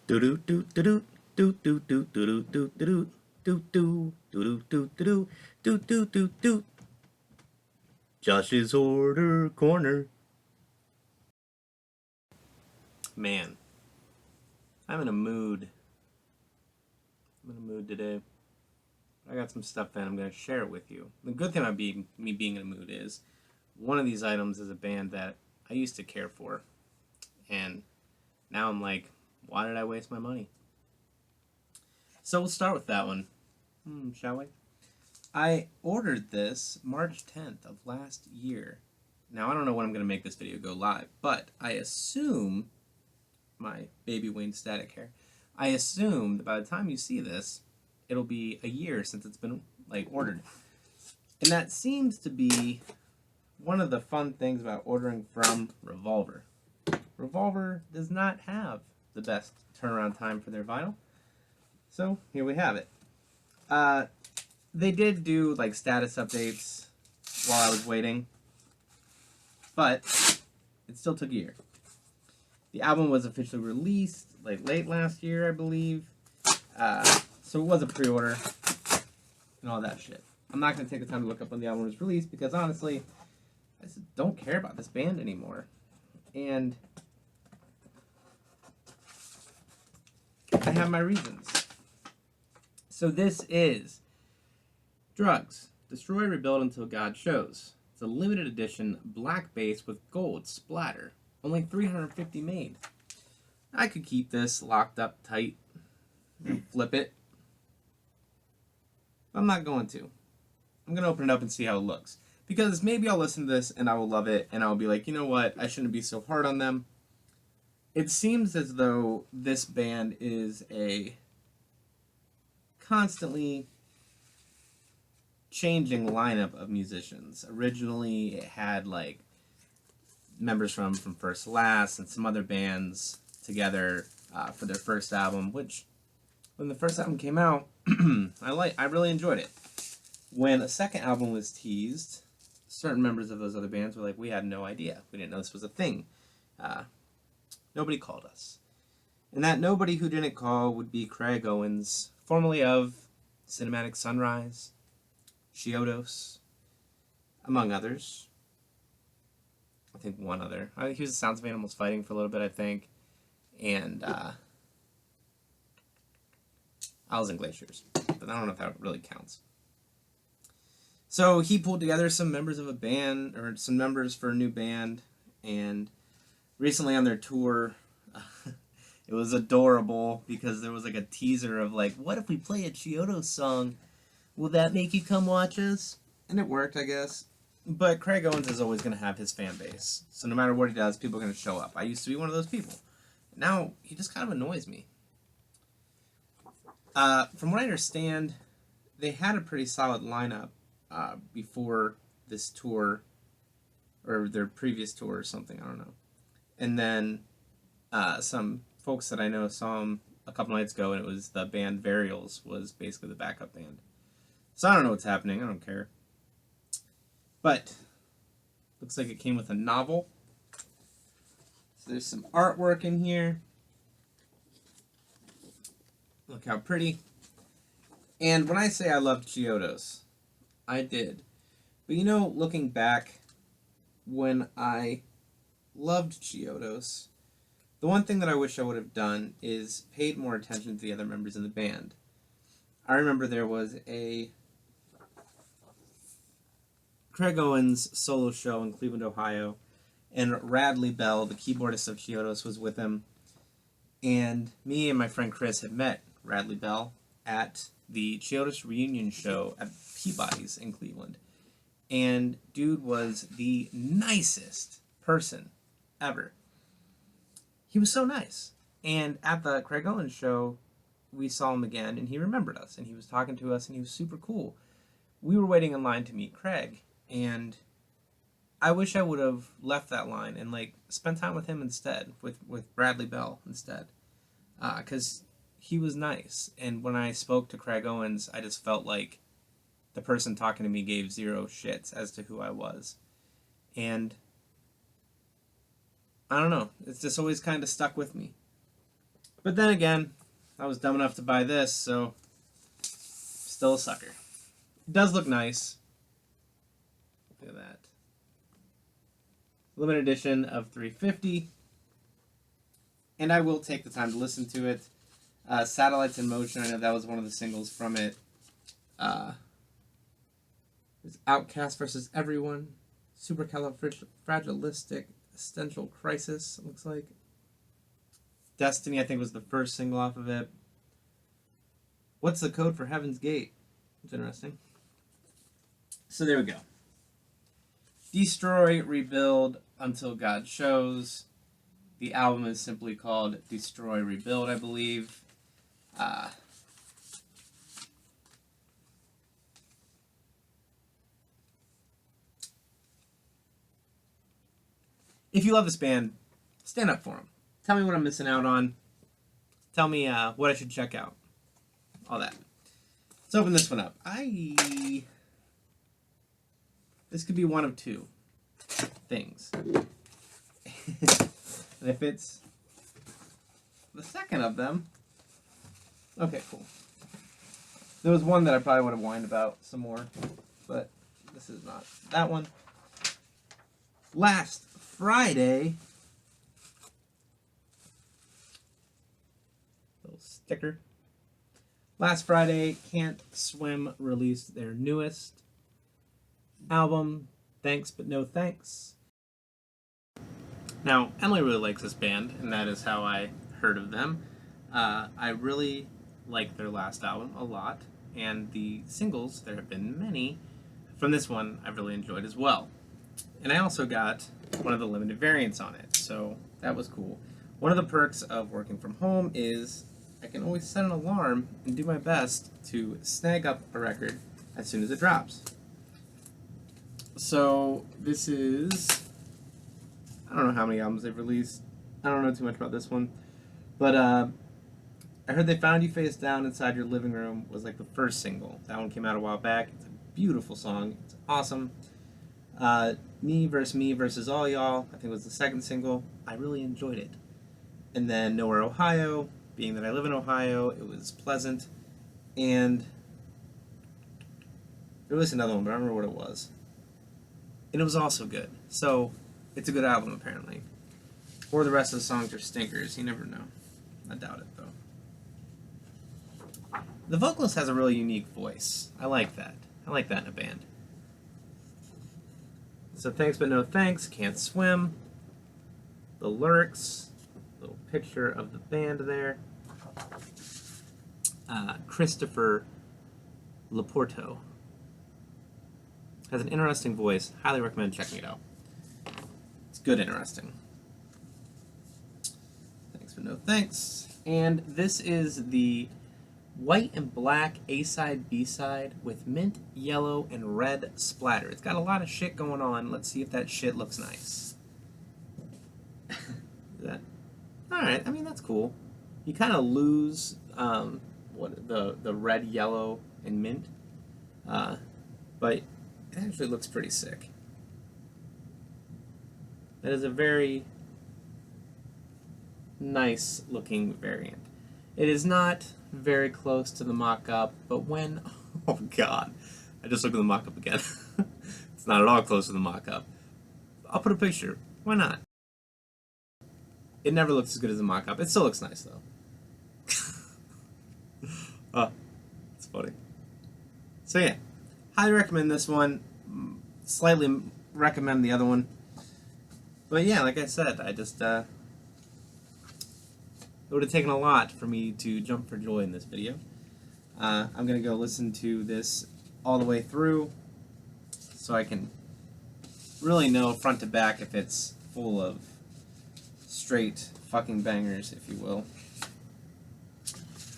Do do do do do do do do do do do do do do do do do do do. Josh's Order Corner. Man, I'm in a mood. I'm in a mood today. I got some stuff that I'm going to share it with you. The good thing about me being in a mood is one of these items is a band that I used to care for. And now I'm like, why did I waste my money? So we'll start with that one, shall we? I ordered this March 10th of last year. Now, I don't know when I'm going to make this video go live, but I assume, my baby Wayne static hair, I assume that by the time you see this, it'll be a year since it's been, ordered. And that seems to be one of the fun things about ordering from Revolver. Revolver does not have the best turnaround time for their vinyl. So, here we have it. They did do status updates while I was waiting, but it still took a year. The album was officially released late last year, I believe. So it was a pre-order and all that shit. I'm not going to take the time to look up when the album was released because honestly, I just don't care about this band anymore. And I have my reasons. So this is Drugs. Destroy, rebuild until God shows. It's a limited edition black base with gold splatter. Only 350 made. I could keep this locked up tight and flip it. I'm not going to. I'm going to open it up and see how it looks. Because maybe I'll listen to this and I will love it and I'll be like, you know what, I shouldn't be so hard on them. It seems as though this band is a constantly changing lineup of musicians. Originally, it had members from First to Last and some other bands together for their first album. Which, when the first album came out, I really enjoyed it. When a second album was teased, certain members of those other bands were like, "We had no idea. We didn't know this was a thing. Nobody called us." And that nobody who didn't call would be Craig Owens, formerly of Cinematic Sunrise, Chiodos, among others. I think one other. He was the Sounds of Animals Fighting for a little bit, I think. And Owls and Glaciers. But I don't know if that really counts. So he pulled together some members of a band, or some members for a new band. And recently on their tour, it was adorable because there was a teaser of what if we play a Chiodos song? Will that make you come watch us? And it worked, I guess. But Craig Owens is always going to have his fan base. So no matter what he does, people are going to show up. I used to be one of those people. Now, he just kind of annoys me. From what I understand, they had a pretty solid lineup before this tour, or their previous tour or something, I don't know. And then some folks that I know saw him a couple nights ago, and it was the band Varials was basically the backup band. So I don't know what's happening. I don't care. But looks like it came with a novel. So there's some artwork in here. Look how pretty. And when I say I loved Chiodos, I did. But looking back, when I loved Chiodos, the one thing that I wish I would have done is paid more attention to the other members in the band. I remember there was a Craig Owens solo show in Cleveland, Ohio, and Radley Bell, the keyboardist of Chiodos, was with him. And me and my friend Chris had met Radley Bell at the Chiodos reunion show at Peabody's in Cleveland. And dude was the nicest person ever. He was so nice. And at the Craig Owens show, we saw him again, and he remembered us, and he was talking to us, and he was super cool. We were waiting in line to meet Craig, and I wish I would have left that line and spent time with him instead, with Bradley Bell instead, because he was nice. And when I spoke to Craig Owens, I just felt like the person talking to me gave zero shits as to who I was. And I don't know, it's just always kind of stuck with me. But then again, I was dumb enough to buy this, so still a sucker. It does look nice. Look at that. Limited edition of 350. And I will take the time to listen to it. Satellites in Motion, I know that was one of the singles from it. There's Outcast versus Everyone. Supercalifragilistic Essential Crisis, it looks like. Destiny, I think, was the first single off of it. What's the Code for Heaven's Gate? It's interesting. So there we go. Destroy, Rebuild, Until God Shows. The album is simply called Destroy, Rebuild, I believe. If you love this band, stand up for them. Tell me what I'm missing out on. Tell me what I should check out. All that. Let's open this one up. This could be one of two things. And if it's the second of them, okay, cool. There was one that I probably would have whined about some more, but this is not that one. Last Friday, little sticker. Last Friday, Can't Swim released their newest album, Thanks But No Thanks. Now, Emily really likes this band, and that is how I heard of them. I really liked their last album a lot, and the singles, there have been many, from this one I've really enjoyed as well. And I also got one of the limited variants on it, so that was cool. One of the perks of working from home is I can always set an alarm and do my best to snag up a record as soon as it drops. So this is, I don't know how many albums they've released. I don't know too much about this one. But I heard They Found You Face Down Inside Your Living Room was like the first single. That one came out a while back. It's a beautiful song. It's awesome. Me Versus All Y'all, I think was the second single. I really enjoyed it. And then Nowhere, Ohio. Being that I live in Ohio, it was pleasant. And there was another one, but I don't remember what it was. And it was also good. So it's a good album, apparently. Or the rest of the songs are stinkers. You never know. I doubt it, though. The vocalist has a really unique voice. I like that. I like that in a band. So Thanks But No Thanks, Can't Swim. The lyrics. Little picture of the band there. Christopher Laporto. Has an interesting voice. Highly recommend checking it out. It's good interesting. Thanks but no thanks. And this is the white and black A-side, B-side with mint, yellow, and red splatter. It's got a lot of shit going on. Let's see if that shit looks nice. Alright, I mean, that's cool. You kind of lose the red, yellow, and mint. But it actually looks pretty sick. That is a very nice looking variant. It is not very close to the mock-up, but when... Oh god, I just looked at the mock-up again. It's not at all close to the mock-up. I'll put a picture. Why not? It never looks as good as the mock-up. It still looks nice, though. Oh, it's funny. So yeah, highly recommend this one. Slightly recommend the other one. But yeah, like I said, I just... it would have taken a lot for me to jump for joy in this video. I'm going to go listen to this all the way through so I can really know front to back if it's full of straight fucking bangers, if you will.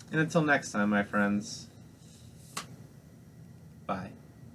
And until next time, my friends, bye.